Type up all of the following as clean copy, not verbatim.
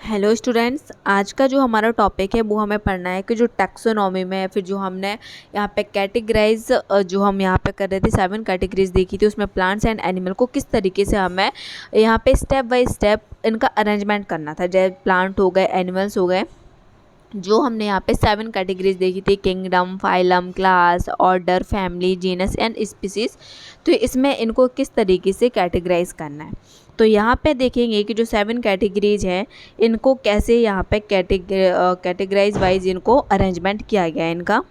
Hello students, आज का जो हमारा टॉपिक है वो हमें पढ़ना है कि जो टैक्सोनॉमी में या फिर जो हमने यहाँ पे कैटेगराइज जो हम यहाँ पे कर रहे थे 7 कैटेगरीज देखी थी, उसमें प्लांट्स एंड एनिमल को किस तरीके से हमें यहाँ पे स्टेप बाय स्टेप इनका अरेंजमेंट करना था। जैसे प्लांट हो गए, एनिमल्स हो गए, जो हमने यहाँ पे 7 कैटेगरीज देखी थी, kingdom, phylum, class, order, family, genus and species. तो इसमें इनको किस तरीके से कैटेगराइज करना है, तो यहाँ पे देखेंगे कि जो 7 कैटेगरीज हैं इनको कैसे यहाँ पे कैटेगराइज वाइज इनको अरेंजमेंट किया गया है इनका।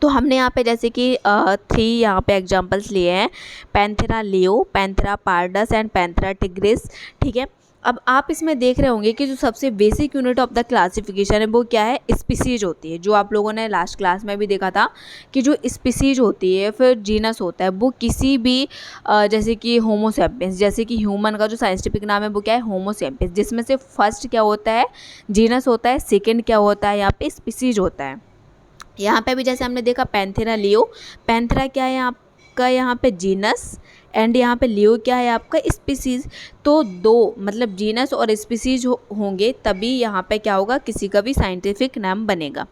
तो हमने यहाँ पे जैसे कि 3 यहाँ पे एग्जांपल्स लिए हैं, Panthera leo, Panthera pardus and Panthera tigris. ठीक है, अब आप इसमें देख रहे होंगे कि जो सबसे basic unit of the classification है वो क्या है, स्पीसीज होती है। जो आप लोगों ने लास्ट क्लास में भी देखा था कि जो स्पीसीज होती है फिर जीनस होता है, वो किसी भी जैसे कि होमो सैपियंस, जैसे कि ह्यूमन का जो साइंटिफिक नाम है वो क्या है, होमो सैपियंस, जिसमें से फर्स्ट क्या होता है, जीनस होता है, सेकेंड क्या होता है, यहाँ पे स्पीसीज होता है। यहाँ पे भी जैसे हमने देखा पैंथेरा लियो, पैंथेरा क्या है आपका यहाँ पे जीनस, एंड यहाँ पे लियो क्या है आपका स्पीसीज। तो दो मतलब जीनस और स्पीसीज होंगे तभी यहाँ पे क्या होगा, किसी का भी साइंटिफिक नाम बनेगा।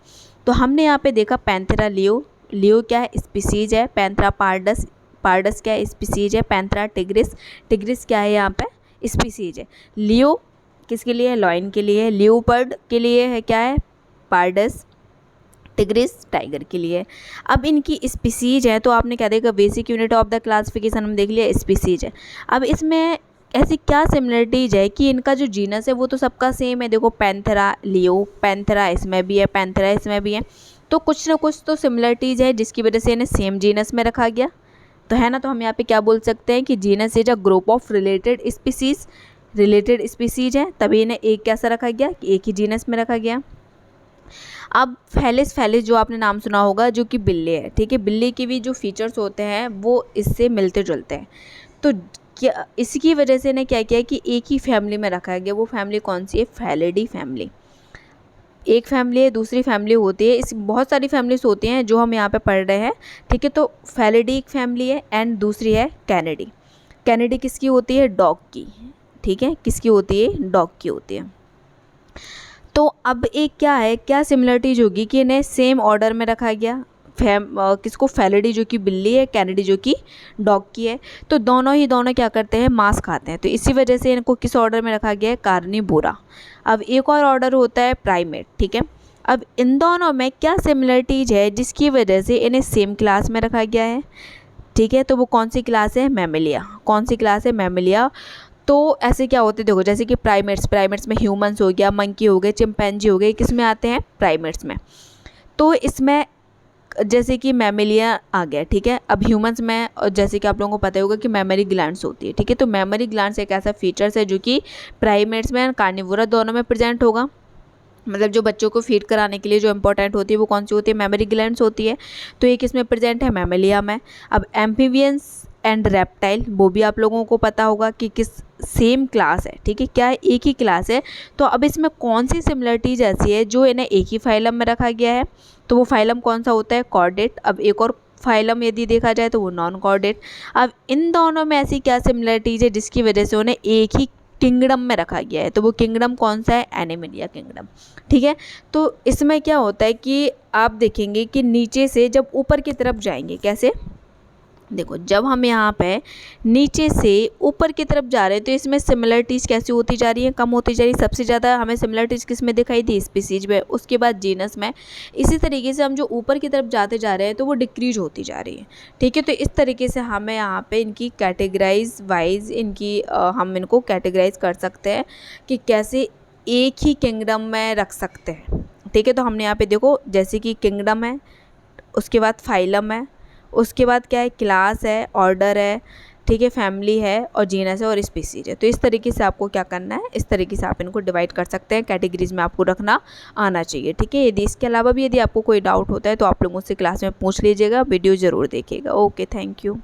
तो हमने यहाँ पे देखा पैंथेरा लियो, लियो क्या है, स्पीसीज है। पैंथेरा पार्डस, पार्डस क्या है, स्पीसीज है। पैंथेरा टिग्रिस, टिग्रिस क्या है यहाँ पे, स्पीसीज है। लियो किसके लिए है, लॉयन के लिए है। लियोपर्ड के लिए है क्या है, पार्डस। टिग्रिस टाइगर के लिए। अब इनकी स्पीसीज है, तो आपने क्या देखा, basic unit of the classification हम देख लिया, स्पीसीज है। अब इसमें ऐसी क्या सिमिलरिटीज है कि इनका जो जीनस है वो तो सबका सेम है। देखो पैंथेरा लियो, पैंथेरा इसमें भी है, पैंथेरा इसमें भी है, तो कुछ ना कुछ तो सिमिलरिटीज है जिसकी वजह से इन्हें सेम जीनस में रखा गया, तो है ना। तो हम यहाँ पे क्या बोल सकते हैं कि genus is a group of related species, related species है, तभी इन्हें एक कैसा रखा गया, कि एक ही जीनस में रखा गया। अब फेलिस, फेलिस जो आपने नाम सुना होगा, जो कि बिल्ली है। ठीक है, बिल्ली के भी जो फीचर्स होते हैं वो इससे मिलते जुलते हैं। तो क्या इसकी वजह से ने क्या किया कि एक ही फैमिली में रखा गया। वो फैमिली कौन सी है, फेलिडी फैमिली। एक फैमिली है, दूसरी फैमिली होती है, इस बहुत सारी फैमिलीज होती हैं जो हम यहाँ पे पढ़ रहे हैं। ठीक है, तो फेलिडी एक फैमिली है एंड दूसरी है कैनेडी। कैनेडी किसकी होती है, डॉग की। ठीक है, किसकी होती है, डॉग की होती है। तो अब एक क्या है, क्या सिमिलरिटीज होगी कि इन्हें सेम ऑर्डर में रखा गया। किसको, फेलिडी जो कि बिल्ली है, कैनेडी जो कि डॉग की है। तो दोनों क्या करते हैं, मांस खाते हैं, तो इसी वजह से इनको किस ऑर्डर में रखा गया है, कार्निवोरा। अब एक और ऑर्डर होता है प्राइमेट। ठीक है, अब इन दोनों में क्या सिमिलरिटीज है जिसकी वजह से इन्हें सेम क्लास में रखा गया है। ठीक है, तो वो कौन सी क्लास है, मैमेलिया। कौन सी क्लास है, मैमेलिया। तो ऐसे क्या होते हैं, देखो जैसे कि प्राइमेट्स, प्राइमेट्स में ह्यूमंस हो गया, मंकी हो गए, चिंपैंजी हो गए, किस में आते हैं, प्राइमेट्स में। तो इसमें जैसे कि मैमेलिया आ गया। ठीक है, अब ह्यूमंस में जैसे कि आप लोगों को पता होगा कि मेमोरी ग्लैंड्स होती है। ठीक है, तो मेमोरी ग्लैंड्स एक ऐसा फीचर्स है जो कि प्राइमेट्स में, कार्निवोरा दोनों में प्रेजेंट होगा। मतलब जो बच्चों को फीड कराने के लिए जो इंपॉर्टेंट होती है वो कौन सी होती है, मेमोरी ग्लैंड्स होती है। तो एक इसमें प्रेजेंट है मैमेलिया में। अब एम्फीबियंस एंड रेप्टाइल, वो भी आप लोगों को पता होगा कि किस सेम क्लास है। ठीक है, क्या है, एक ही क्लास है। तो अब इसमें कौन सी सिमिलरिटीज ऐसी है जो इन्हें एक ही फाइलम में रखा गया है, तो वो फाइलम कौन सा होता है, कॉर्डेट। अब एक और फाइलम यदि देखा जाए तो वो नॉन कॉर्डेट। अब इन दोनों में ऐसी क्या सिमिलरिटीज है जिसकी वजह से उन्हें एक ही किंगडम में रखा गया है, तो वो किंगडम कौन सा है, एनिमलिया किंगडम। ठीक है, तो इसमें क्या होता है कि आप देखेंगे कि नीचे से जब ऊपर की तरफ जाएंगे, कैसे, देखो जब हम यहाँ पे नीचे से ऊपर की तरफ जा रहे हैं तो इसमें सिमिलरिटीज़ कैसी होती जा रही है, कम होती जा रही है। सबसे ज़्यादा हमें सिमिलरिटीज़ किस में दिखाई दी, स्पीसीज में, उसके बाद जीनस में। इसी तरीके से हम जो ऊपर की तरफ जाते जा रहे हैं तो वो डिक्रीज होती जा रही है। ठीक है, तो इस तरीके से हमें यहाँ पे इनकी कैटेगराइज वाइज इनकी हम इनको कैटेगराइज कर सकते हैं कि कैसे एक ही किंगडम में रख सकते हैं। ठीक है, तो हमने यहाँ पे देखो जैसे कि किंगडम है, उसके बाद फाइलम है, उसके बाद क्या है, क्लास है, ऑर्डर है, ठीक है, फैमिली है, और जीनस है, और स्पीसीज है। तो इस तरीके से आपको क्या करना है, इस तरीके से आप इनको डिवाइड कर सकते हैं, कैटेगरीज में आपको रखना आना चाहिए। ठीक है, यदि इसके अलावा भी यदि आपको कोई डाउट होता है तो आप लोग मुझसे क्लास में पूछ लीजिएगा, वीडियो ज़रूर देखिएगा। Okay, thank you.